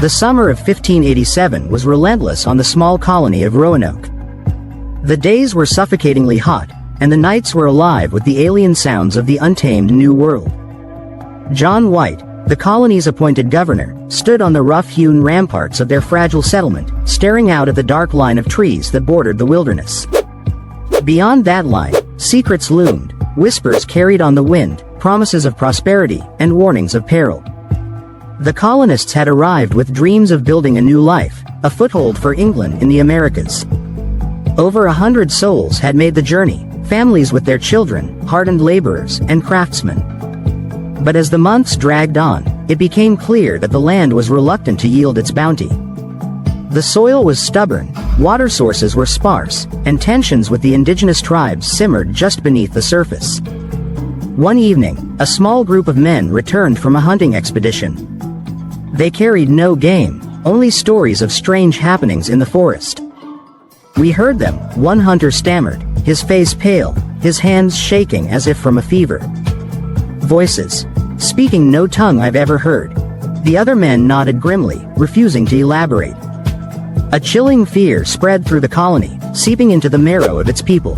The summer of 1587 was relentless on the small colony of Roanoke. The days were suffocatingly hot, and the nights were alive with the alien sounds of the untamed New World. John White, the colony's appointed governor, stood on the rough-hewn ramparts of their fragile settlement, staring out at the dark line of trees that bordered the wilderness. Beyond that line, secrets loomed, whispers carried on the wind, promises of prosperity, and warnings of peril. The colonists had arrived with dreams of building a new life, a foothold for England in the Americas. Over 100 souls had made the journey, families with their children, hardened laborers, and craftsmen. But as the months dragged on, it became clear that the land was reluctant to yield its bounty. The soil was stubborn, water sources were sparse, and tensions with the indigenous tribes simmered just beneath the surface. One evening, a small group of men returned from a hunting expedition. They carried no game, only stories of strange happenings in the forest. "We heard them," one hunter stammered, his face pale, his hands shaking as if from a fever. "Voices, speaking no tongue I've ever heard." The other men nodded grimly, refusing to elaborate. A chilling fear spread through the colony, seeping into the marrow of its people.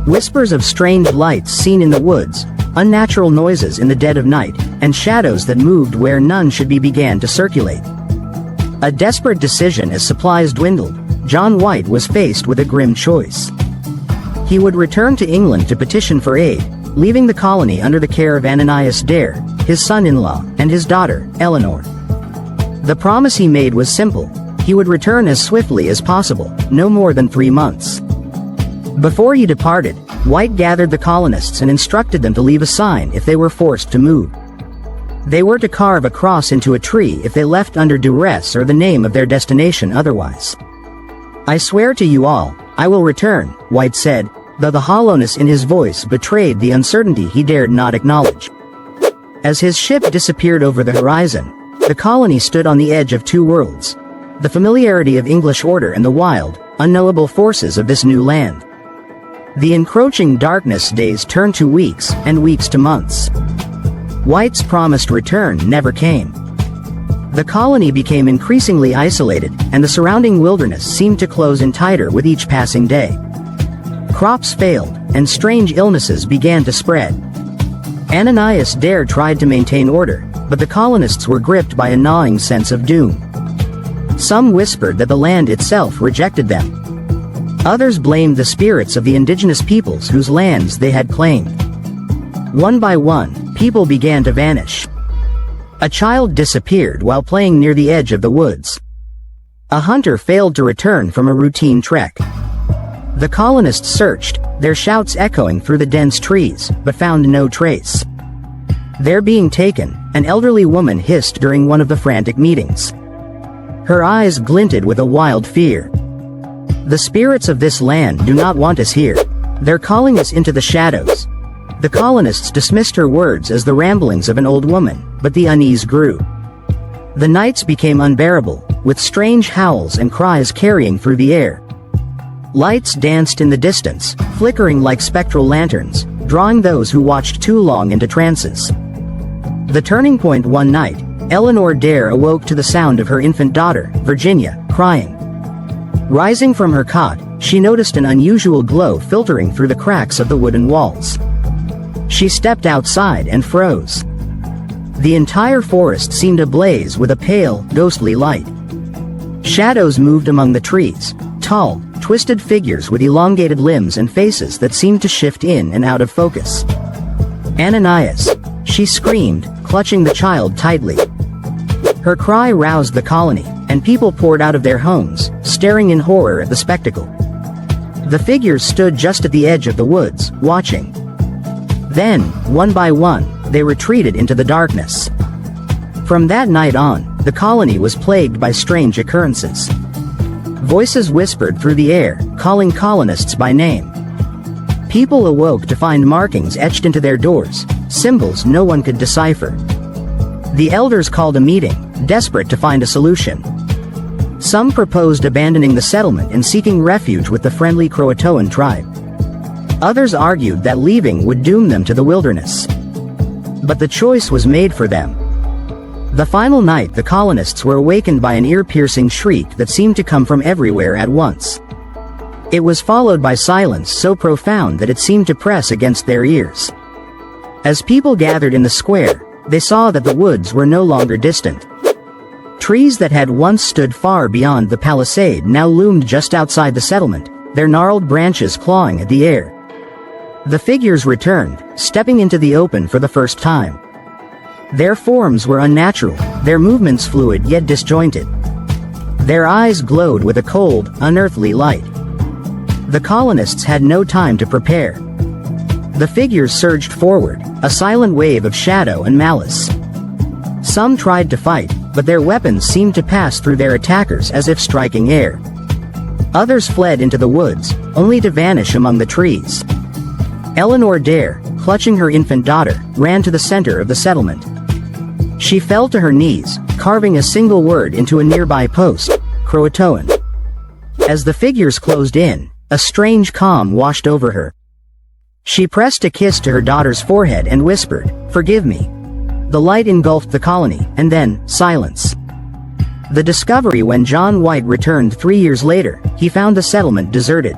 Whispers of strange lights seen in the woods, unnatural noises in the dead of night, and shadows that moved where none should be began to circulate. A desperate decision as supplies dwindled, John White was faced with a grim choice. He would return to England to petition for aid, leaving the colony under the care of Ananias Dare, his son-in-law, and his daughter, Eleanor. The promise he made was simple: he would return as swiftly as possible, no more than 3 months. Before he departed, White gathered the colonists and instructed them to leave a sign if they were forced to move. They were to carve a cross into a tree if they left under duress or the name of their destination otherwise. "I swear to you all, I will return," White said, though the hollowness in his voice betrayed the uncertainty he dared not acknowledge. As his ship disappeared over the horizon, the colony stood on the edge of two worlds: the familiarity of English order and the wild, unknowable forces of this new land. The encroaching darkness days turned to weeks, and weeks to months. White's promised return never came. The colony became increasingly isolated, and the surrounding wilderness seemed to close in tighter with each passing day. Crops failed, and strange illnesses began to spread. Ananias Dare tried to maintain order, but the colonists were gripped by a gnawing sense of doom. Some whispered that the land itself rejected them. Others blamed the spirits of the indigenous peoples whose lands they had claimed. One by one, people began to vanish. A child disappeared while playing near the edge of the woods. A hunter failed to return from a routine trek. The colonists searched, their shouts echoing through the dense trees, but found no trace. "They're being taken," an elderly woman hissed during one of the frantic meetings. Her eyes glinted with a wild fear. "The spirits of this land do not want us here. They're calling us into the shadows." The colonists dismissed her words as the ramblings of an old woman, but the unease grew. The nights became unbearable, with strange howls and cries carrying through the air. Lights danced in the distance, flickering like spectral lanterns, drawing those who watched too long into trances. The turning point one night, Eleanor Dare awoke to the sound of her infant daughter, Virginia, crying. Rising from her cot, she noticed an unusual glow filtering through the cracks of the wooden walls. She stepped outside and froze. The entire forest seemed ablaze with a pale, ghostly light. Shadows moved among the trees, tall, twisted figures with elongated limbs and faces that seemed to shift in and out of focus. "Ananias!" she screamed, clutching the child tightly. Her cry roused the colony, and people poured out of their homes, staring in horror at the spectacle. The figures stood just at the edge of the woods, watching. Then, one by one, they retreated into the darkness. From that night on, the colony was plagued by strange occurrences. Voices whispered through the air, calling colonists by name. People awoke to find markings etched into their doors, symbols no one could decipher. The elders called a meeting, desperate to find a solution. Some proposed abandoning the settlement and seeking refuge with the friendly Croatoan tribe. Others argued that leaving would doom them to the wilderness. But the choice was made for them. The final night, the colonists were awakened by an ear-piercing shriek that seemed to come from everywhere at once. It was followed by silence so profound that it seemed to press against their ears. As people gathered in the square, they saw that the woods were no longer distant. Trees that had once stood far beyond the palisade now loomed just outside the settlement, their gnarled branches clawing at the air. The figures returned, stepping into the open for the first time. Their forms were unnatural, their movements fluid yet disjointed. Their eyes glowed with a cold, unearthly light. The colonists had no time to prepare. The figures surged forward, a silent wave of shadow and malice. Some tried to fight, but their weapons seemed to pass through their attackers as if striking air. Others fled into the woods, only to vanish among the trees. Eleanor Dare, clutching her infant daughter, ran to the center of the settlement. She fell to her knees, carving a single word into a nearby post, Croatoan. As the figures closed in, a strange calm washed over her. She pressed a kiss to her daughter's forehead and whispered, "Forgive me." The light engulfed the colony, and then, silence. The discovery: when John White returned 3 years later, he found the settlement deserted.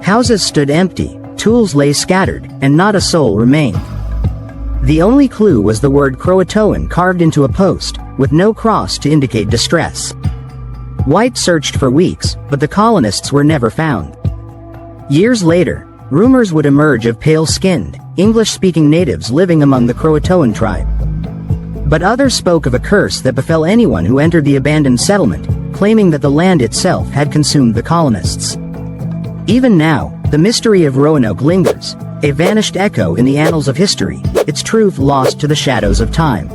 Houses stood empty, tools lay scattered, and not a soul remained. The only clue was the word Croatoan carved into a post, with no cross to indicate distress. White searched for weeks, but the colonists were never found. Years later, rumors would emerge of pale-skinned, English-speaking natives living among the Croatoan tribe. But others spoke of a curse that befell anyone who entered the abandoned settlement, claiming that the land itself had consumed the colonists. Even now, the mystery of Roanoke lingers, a vanished echo in the annals of history, its truth lost to the shadows of time.